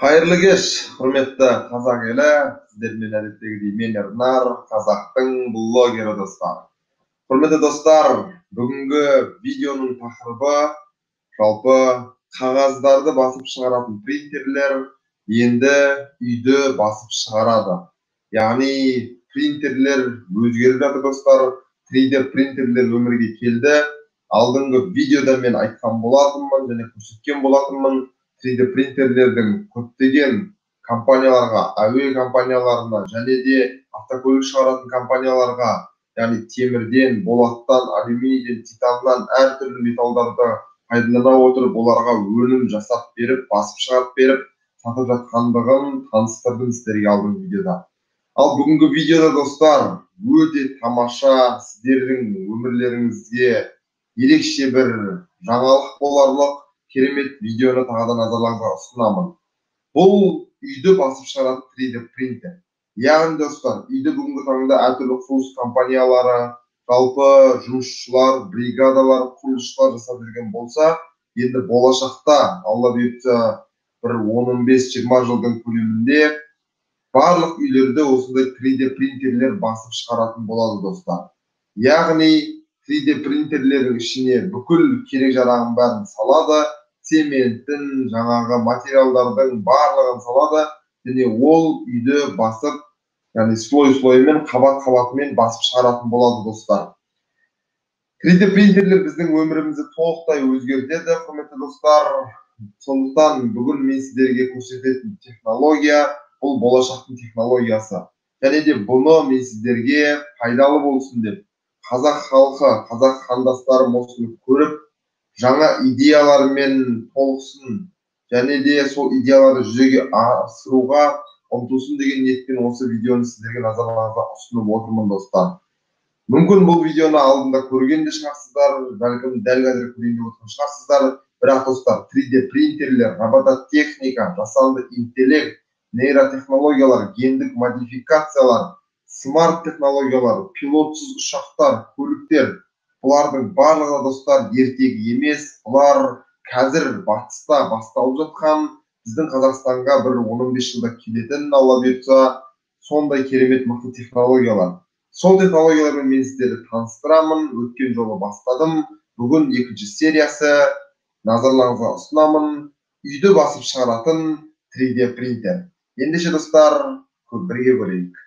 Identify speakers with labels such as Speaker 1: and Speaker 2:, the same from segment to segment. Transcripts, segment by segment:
Speaker 1: Hayırlı kеш, құрметті қазақ елі, сіздермен әдеттегідей мен Ернар, қазақтың блогері достар. Құрметті достар, бүгінгі видеоның тақырыбы жалпы қағаздарды басып шығаратын принтерлер енді үйді басып шығарады. Яғни принтерлер өзгеріп жатыр достар, 3D принтерлер өмірге келді. Алдыңғы видеода мен айтқан болатынмын және көрсеткен болатынмын. 3D принтерлердің көптеген компанияларға, әуе компанияларына және де автокөлік шығаратын компанияларға, яғни темірден, болаттан, алюминийден, титаннан әртүрлі металдарды пайдалана отырып, оларға өнім жасап беріп, басып шығарып беріп, сатып жатқандығын таныстырдым сіздерге алдыңғы видеода. Ал бүгінгі видеода достар, өте тамаша, сіздердің өмірлеріңізге ерекше бір жаңалық боларлық керемет видеоны тағы назарларыңызға ұсынамын. Бұл үйді басып шығаратын 3D принтер. Яғни достар, үйді бүгінгі таңда әртүрлі құрылыс компаниялары, жалпы жұмысшылар, бригадалар, құрылысшылар жасап жүрген болса, енді болашақта, алла бұйыртса, бір 15-20 жылдың көлемінде барлық үйлерде осындай 3D принтерлер басып шығаратын болады достар. Яғни 3D принтерлердің ішіне бүкіл керек жарағын бәрін салады, цементтің, жаңағы материалдардың барлығын салады, және ол үйді басып, яғни слой-слоймен, қабат-қабатымен басып шығаратын болады достар. 3D принтерлер біздің өмірімізді толықтай өзгертеді, құрметті достар. Сондықтан бүгін мен сіздерге көрсететін технология, бұл болашақтың технологиясы. Және де бұны мен сіздерге пайдалы болсын деп, қазақ халқы, қазақ қандастарым осыны көріп, жаңа идеялармен толықсын, және де сол идеяларды жүзеге асыруға ұмтылсын деген ниетпен осы видеоны сіздерге назарларыңызға ұсынып отырмын достар. Мүмкін бұл видеоны алдында көрген де шығарсыздар, бәлкім дәл қазір көрген де отырған шығарсыздар. Бірақ достар, 3D принтерлер, робототехника, жасанды интеллект, нейротехнологиялар, гендік модификациялар, смарт технологиялар, пилотсыз ұшақтар, көліктер, бұлардың барлығы достар ертегі емес, бұлар қазір батыста басталып жатқан, біздің Қазақстанға бір 15 жылда келетін, алла бұйыртса, сондай керемет мықты технологиялар. Сол технологиялармен мен сіздерді таныстырамын, өткен жолы бастадым. Бүгін екінші сериясы, назарларыңызға ұсынамын, үйді басып шығаратын 3D принтер. Ендеше достар, бірге көрейік.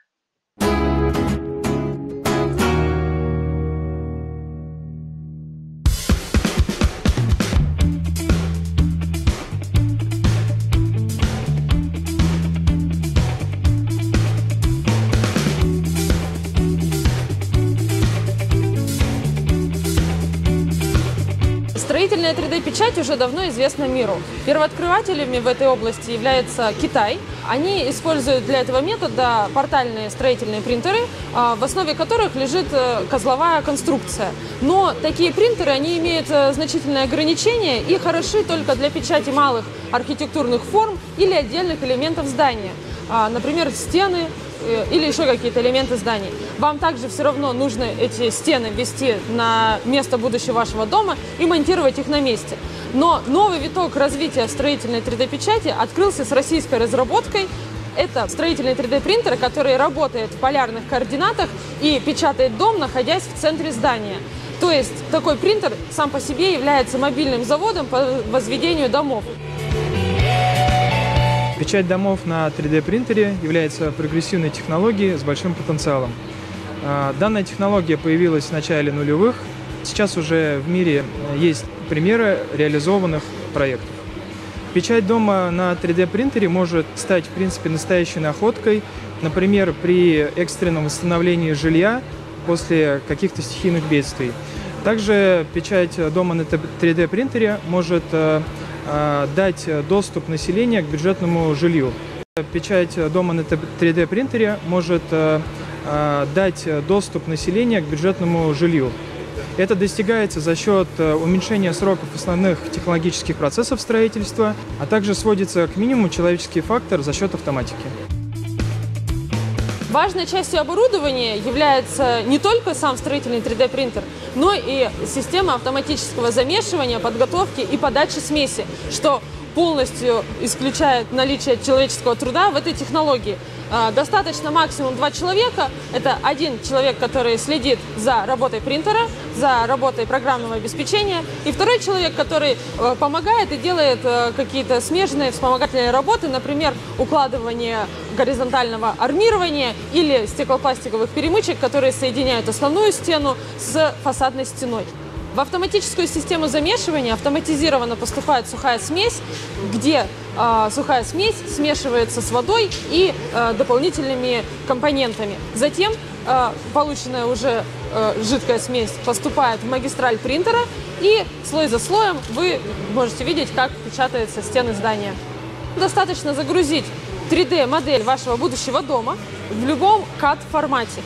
Speaker 2: Строительная 3D-печать уже давно известна миру. Первооткрывателями в этой области является Китай. Они используют для этого метода портальные строительные принтеры, в основе которых лежит козловая конструкция. Но такие принтеры, они имеют значительные ограничения и хороши только для печати малых архитектурных форм или отдельных элементов здания. Например, стены или еще какие-то элементы зданий. Вам также все равно нужно эти стены ввести на место будущего вашего дома и монтировать их на месте. Но новый виток развития строительной 3D-печати открылся с российской разработкой. Это строительный 3D-принтер, который работает в полярных координатах и печатает дом, находясь в центре здания. То есть такой принтер сам по себе является мобильным заводом по возведению домов.
Speaker 3: Печать домов на 3D-принтере является прогрессивной технологией с большим потенциалом. Данная технология появилась в начале нулевых. Сейчас уже в мире есть примеры реализованных проектов. Печать дома на 3D-принтере может стать, в принципе, настоящей находкой, например, при экстренном восстановлении жилья после каких-то стихийных бедствий. Также печать дома на 3D-принтере может дать доступ населения к бюджетному жилью. Печать дома на 3D-принтере может дать доступ населения к бюджетному жилью. Это достигается за счет уменьшения сроков основных технологических процессов строительства, а также сводится к минимуму человеческий фактор за счет автоматики.
Speaker 2: Важной частью оборудования является не только сам строительный 3D-принтер, но и система автоматического замешивания, подготовки и подачи смеси, что полностью исключает наличие человеческого труда в этой технологии. Достаточно максимум 2 человека. Это один человек, который следит за работой принтера, за работой программного обеспечения, и второй человек, который помогает и делает какие-то смежные вспомогательные работы, например, укладывание горизонтального армирования или стеклопластиковых перемычек, которые соединяют основную стену с фасадной стеной. В автоматическую систему замешивания автоматизированно поступает сухая смесь, где сухая смесь смешивается с водой и дополнительными компонентами. Затем полученная уже жидкая смесь поступает в магистраль принтера, и слой за слоем вы можете видеть, как печатаются стены здания. Достаточно загрузить 3D-модель вашего будущего дома в любом CAD-формате.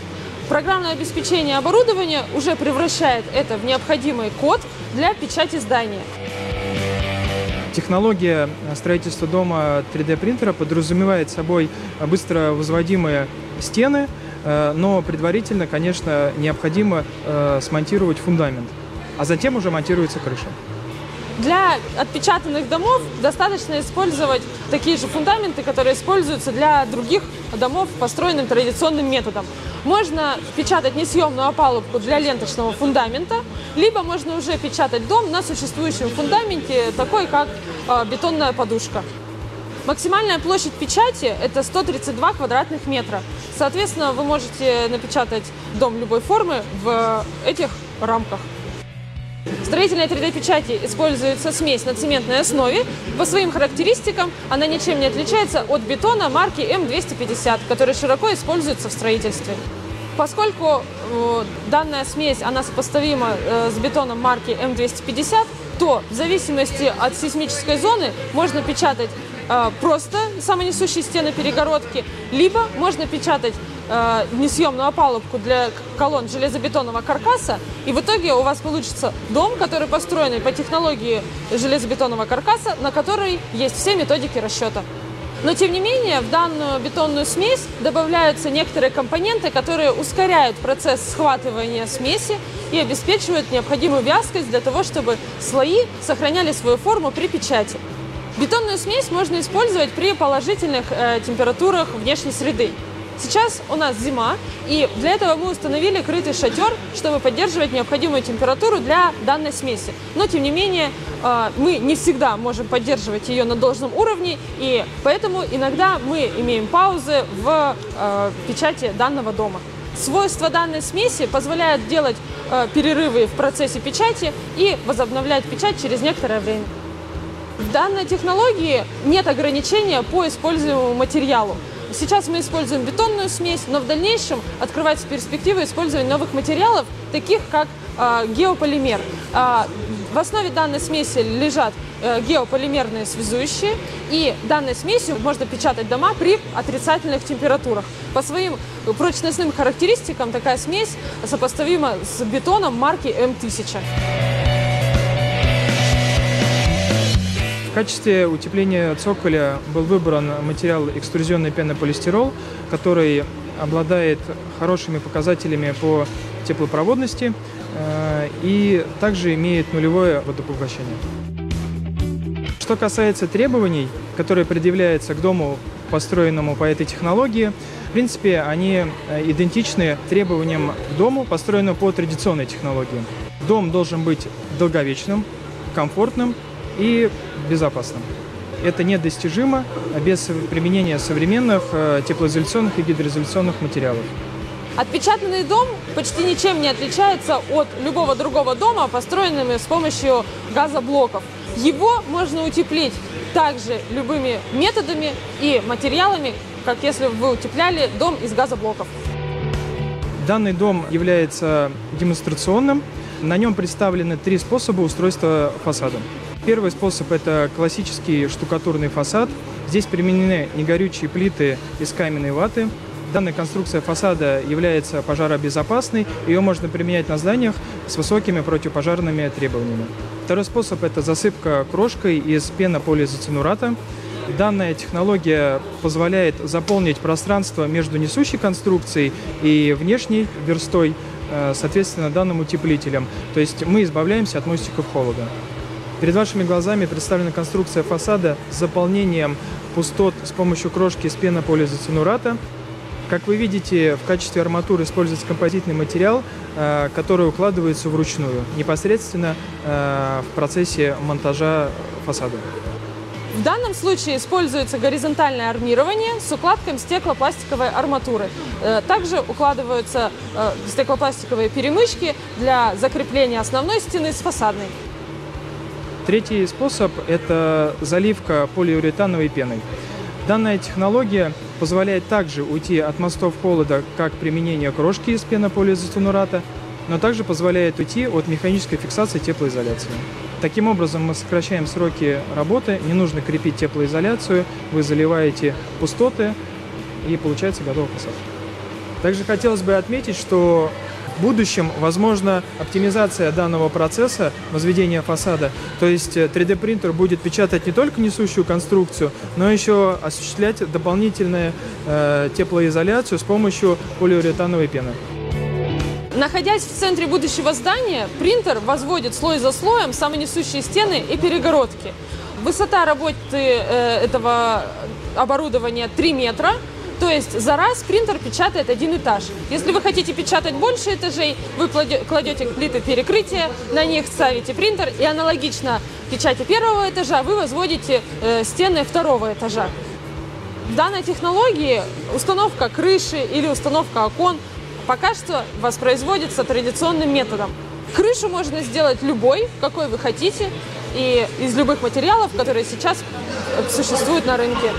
Speaker 2: Программное обеспечение оборудования уже превращает это в необходимый код для печати здания.
Speaker 3: Технология строительства дома 3D-принтера подразумевает собой быстро возводимые стены, но предварительно, конечно, необходимо смонтировать фундамент, а затем уже монтируется крыша.
Speaker 2: Для отпечатанных домов достаточно использовать такие же фундаменты, которые используются для других домов, построенных традиционным методом. Можно печатать несъемную опалубку для ленточного фундамента, либо можно уже печатать дом на существующем фундаменте, такой как бетонная подушка. Максимальная площадь печати – это 132 квадратных метра. Соответственно, вы можете напечатать дом любой формы в этих рамках. В строительной 3D-печати используется смесь на цементной основе. По своим характеристикам она ничем не отличается от бетона марки М250, который широко используется в строительстве. Поскольку данная смесь она сопоставима с бетоном марки М250, то в зависимости от сейсмической зоны можно печатать просто самонесущие стены перегородки, либо можно печатать несъемную опалубку для колонн железобетонного каркаса, и в итоге у вас получится дом, который построен по технологии железобетонного каркаса, на который есть все методики расчета. Но тем не менее в данную бетонную смесь добавляются некоторые компоненты, которые ускоряют процесс схватывания смеси и обеспечивают необходимую вязкость для того, чтобы слои сохраняли свою форму при печати. Бетонную смесь можно использовать при положительных температурах внешней среды. Сейчас у нас зима, и для этого мы установили крытый шатер, чтобы поддерживать необходимую температуру для данной смеси. Но, тем не менее, мы не всегда можем поддерживать ее на должном уровне, и поэтому иногда мы имеем паузы в печати данного дома. Свойства данной смеси позволяют делать перерывы в процессе печати и возобновлять печать через некоторое время. В данной технологии нет ограничения по используемому материалу. Сейчас мы используем бетонную смесь, но в дальнейшем открывается перспектива использования новых материалов, таких как геополимер. В основе данной смеси лежат геополимерные связующие, и данной смесью можно печатать дома при отрицательных температурах. По своим прочностным характеристикам такая смесь сопоставима с бетоном марки М1000.
Speaker 3: В качестве утепления цоколя был выбран материал экструзионный пенополистирол, который обладает хорошими показателями по теплопроводности и также имеет нулевое водопоглощение. Что касается требований, которые предъявляются к дому, построенному по этой технологии, в принципе, они идентичны требованиям к дому, построенному по традиционной технологии. Дом должен быть долговечным, комфортным и безопасным. Это недостижимо без применения современных теплоизоляционных и гидроизоляционных материалов.
Speaker 2: Отпечатанный дом почти ничем не отличается от любого другого дома, построенного с помощью газоблоков. Его можно утеплить также любыми методами и материалами, как если бы вы утепляли дом из газоблоков.
Speaker 3: Данный дом является демонстрационным. На нем представлены 3 способа устройства фасада. Первый способ – это классический штукатурный фасад. Здесь применены негорючие плиты из каменной ваты. Данная конструкция фасада является пожаробезопасной. Ее можно применять на зданиях с высокими противопожарными требованиями. Второй способ – это засыпка крошкой из пенополиизоцинурата. Данная технология позволяет заполнить пространство между несущей конструкцией и внешней верстой, соответственно, данным утеплителем. То есть мы избавляемся от мостиков холода. Перед вашими глазами представлена конструкция фасада с заполнением пустот с помощью крошки из пенополиизоцинурата. Как вы видите, в качестве арматуры используется композитный материал, который укладывается вручную, непосредственно в процессе монтажа фасада.
Speaker 2: В данном случае используется горизонтальное армирование с укладкой стеклопластиковой арматуры. Также укладываются стеклопластиковые перемычки для закрепления основной стены с фасадной.
Speaker 3: Третий способ – это заливка полиуретановой пеной. Данная технология позволяет также уйти от мостов холода, как применение крошки из пенополиизоцинурата, но также позволяет уйти от механической фиксации теплоизоляции. Таким образом мы сокращаем сроки работы, не нужно крепить теплоизоляцию, вы заливаете пустоты и получается готовый фасад. Также хотелось бы отметить, что в будущем возможна оптимизация данного процесса возведения фасада, то есть 3D-принтер будет печатать не только несущую конструкцию, но еще осуществлять дополнительную теплоизоляцию с помощью полиуретановой пены.
Speaker 2: Находясь в центре будущего здания, принтер возводит слой за слоем самонесущие стены и перегородки. Высота работы этого оборудования 3 метра. То есть за раз принтер печатает один этаж. Если вы хотите печатать больше этажей, вы кладете плиты перекрытия, на них ставите принтер, и аналогично печати первого этажа вы возводите стены второго этажа. В данной технологии установка крыши или установка окон пока что воспроизводится традиционным методом. Крышу можно сделать любой, какой вы хотите, и из любых материалов, которые сейчас существуют на рынке.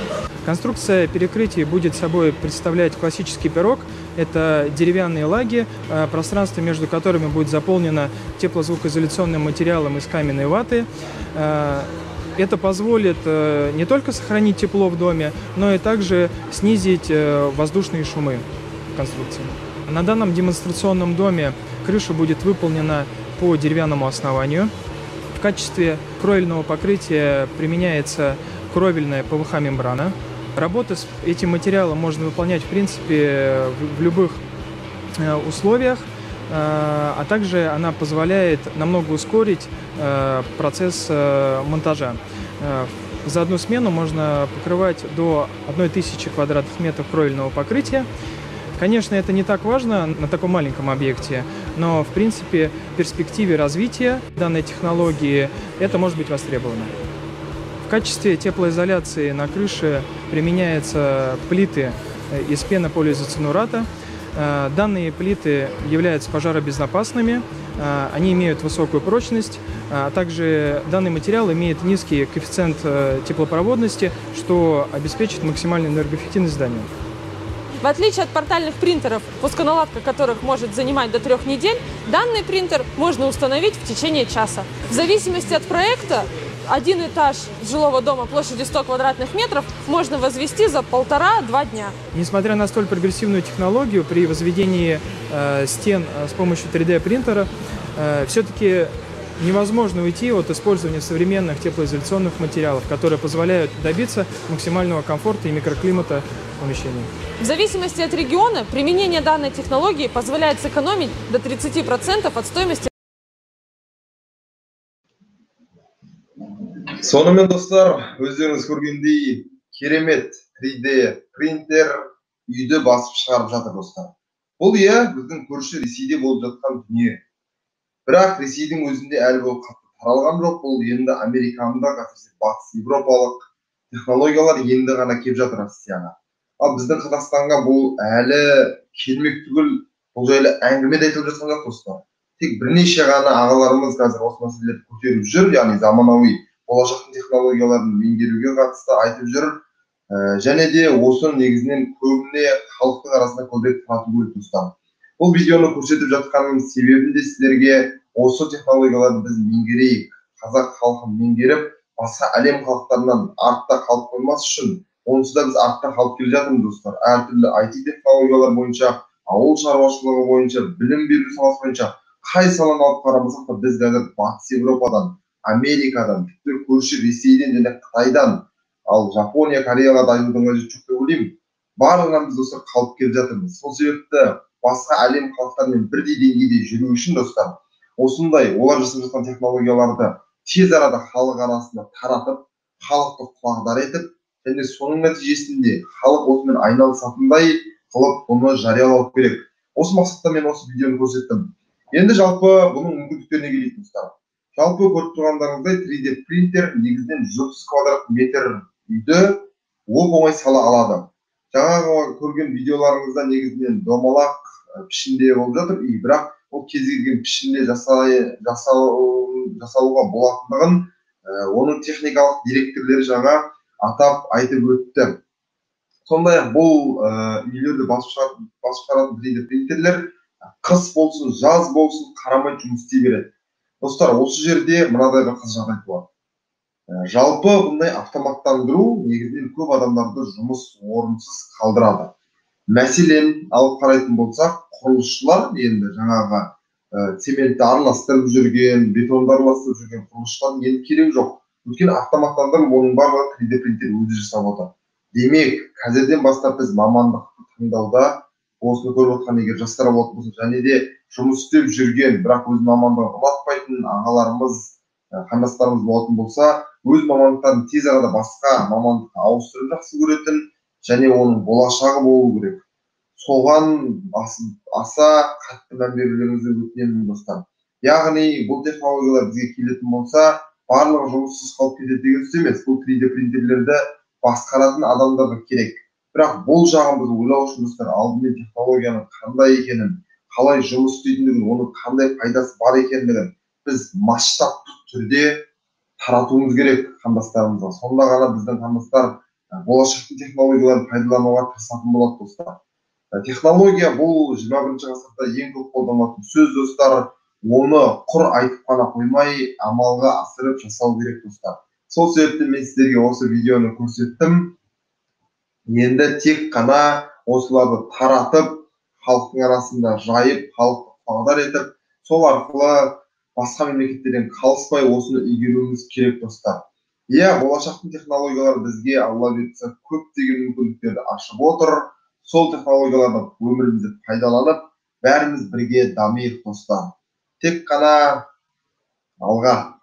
Speaker 3: Конструкция перекрытий будет собой представлять классический пирог. Это деревянные лаги, пространство между которыми будет заполнено теплозвукоизоляционным материалом из каменной ваты. Это позволит не только сохранить тепло в доме, но и также снизить воздушные шумы конструкции. На данном демонстрационном доме крыша будет выполнена по деревянному основанию. В качестве кровельного покрытия применяется кровельная ПВХ-мембрана. Работу с этим материалом можно выполнять, в принципе, в любых условиях, а также она позволяет намного ускорить процесс монтажа. За одну смену можно покрывать до 1000 квадратных метров кровельного покрытия. Конечно, это не так важно на таком маленьком объекте, но, в принципе, в перспективе развития данной технологии это может быть востребовано. В качестве теплоизоляции на крыше применяются плиты из пенополиизоцинурата. Данные плиты являются пожаробезопасными, они имеют высокую прочность, а также данный материал имеет низкий коэффициент теплопроводности, что обеспечит максимальную энергоэффективность здания.
Speaker 2: В отличие от портальных принтеров, пусконаладка которых может занимать до 3 недель, данный принтер можно установить в течение часа. В зависимости от проекта, один этаж жилого дома площадью 100 квадратных метров можно возвести за 1,5–2 дня.
Speaker 3: Несмотря на столь прогрессивную технологию, при возведении стен с помощью 3D-принтера все-таки невозможно уйти от использования современных теплоизоляционных материалов, которые позволяют добиться максимального комфорта и микроклимата помещения.
Speaker 2: В зависимости от региона, применение данной технологии позволяет сэкономить до 30% от стоимости.
Speaker 1: Сонымен достар, өздеріңіз көргендей керемет 3D принтер үйді басып шығарып жатыр достар. Бұл біздің көрші Ресейде болып жатқан дүние. Бірақ Ресейдің өзінде әлі бұл қатты таралған жоқ, бұл енді Американдық, әсіресе батыс Европалық технологиялар енді ғана келіп жатыр Россияға. Ал біздің Қазақстанға бұл әлі келмек түгіл, бұл жайлы әңгіме де айтылып жатқан жоқ достар. Тек бірнеше ғана ағаларымыз қазір осы мәселелерді көтеріп жүр, яғни заманауи болашақтың технологияларын меңгеруге қатысты айтып жүр. Және де осы негізінен көбіне халықтың арасында көбірек тарату керек достар. Бұл видеоны көрсетіп жатқанның себебінде сіздерге осы технологияларды біз меңгерейік, қазақ халқын меңгеріп, басқа әлем халықтарынан артта қалып қоймас үшін, онсыз да біз артта қалып келе жатырмыз достар. Әртүрлі IT технологиялар бойынша, ауыл шаруашылығы бойынша, білім беру саласы бойынша қай саланы алып қарамасақ та біз қазір батыс Европадан, Америкадан, тіпті көрші Ресейден және Қытайдан, ал Жапония, Кореяға да айтудың қажеті жоқ деп ойлаймын. Барлығынан біз достар қалып келе жатырмыз. Сол себепті басқа әлем халықтарымен бірдей деңгейде жүру үшін достар, осындай олар жасап жатқан технологияларды тез арада халық арасында таратып, халықты құлағдар етіп, және соның нәтижесінде халық осымен айналысатындай қылып бұны жариялау керек. Осы мақсатта мен осы видеоны көрсеттім. Енді жалпы бұның мүмкіндіктеріне келейік достар. Жалпы көріп тұрғандарыңыздай 3D принтер негізінен 130 квадрат метр үйді оп-оңай сала алады. Жаңағы көрген видеоларыңызда негізінен домалақ пішінде болып жатыр, бірақ ол кез келген пішінде жасалуға болатындығын оның техникалық директорлері жаңа атап айтып өтті. Сондай-ақ бұл үйлерді басып шығаратын 3D принтерлер қыс болсын, жаз болсын қарамай жұмыс істей береді. Достар, осы жерде мынадай бір қызық жағдай туады. Жалпы бұндай автоматтандыру негізінен көп адамдарды жұмыс орынсыз қалдырады. Мәселен, алып қарайтын болсақ, құрылысшылар енді жаңағы цементті араластырып жүрген, бетонды араластырып жүрген құрылысшылардың енді керек жоқ. Өйткені автоматтандырылып оның барлығын 3D принтер өзі жасап отыр. Демек, қазірден бастап біз мамандықты таңдауда, осыны көріп отқан егер жастар болатын болса, және де жұмыс істеп жүрген, бірақ өз мамандығын ұнатпайтын ағаларымыз, қандастарымыз болатын болса, өз мамандықтарын тез арада басқа мамандыққа ауыстырып жақсы көретін және оның болашағы болу керек. Соған аса қатты мән берулеріңізді өтінемін достар. Яғни бұл технологиялар бізге келетін болса, барлығы жұмыссыз қалып кетеді деген сөз емес. Бұл 3D принтерлерді басқаратын адамдарға керек. Бірақ бұл жағын біз ойлау үшін достар, алдымен технологияның қандай екенін, қалай жұмыс істейтіндігін, оның қандай пайдасы бар екендігін біз масштабты түрде таратуымыз керек қандастарымызға. Сонда ғана біздің қандастар болашақтың технологияларын пайдалануға тырысатын болады достар. Технология бұл 21-ші ғасырда ең көп қолданылатын сөз достар. Оны құр айтып қана қоймай, амалға асырып жасау керек достар. Сол себепті мен сіздерге осы видеоны көрсеттім. Енді тек қана осыларды таратып, халықтың арасында жайып, халықты құлағдар етіп, сол арқылы басқа мемлекеттерден қалыспай осыны игеруіміз керек достар. Болашақтың технологиялары бізге Алла бұйыртса көптеген мүмкіндіктерді ашып отыр. Сол технологияларды өмірімізді пайдаланып, бәріміз бірге дамиық достар. Тек қана алға.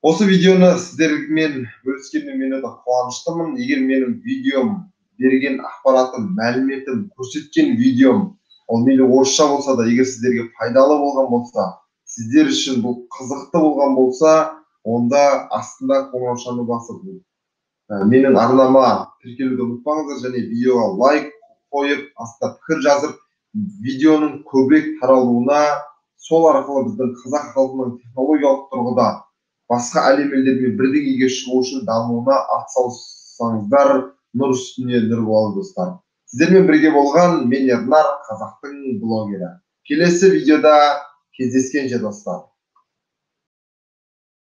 Speaker 1: Осы видеоны сіздермен бөліскеніме мен өте қуаныштымын. Егер менің видеом берген ақпаратым, мәліметім, көрсеткен видеом, ол мейлі орысша болса да, егер сіздерге пайдалы болған болса, сіздер үшін бұл қызықты болған болса, онда астында қоңыраушаны басып, менің арнама тіркелуді ұмытпаңыздар және видеоға лайк қойып, астына пікір жазып, видеоның көбірек таралуына, сол арқылы біздің қазақ халқының технологиялық тұрғыда басқа әлем елдерімен бірдеңеге шығу үшін дамуына атсалыссаңыздар, нұр үстіне нұр болады достар. Сіздермен бірге болған мен Ернар, қазақтың блогері. Келесі видеода кездескенше достар.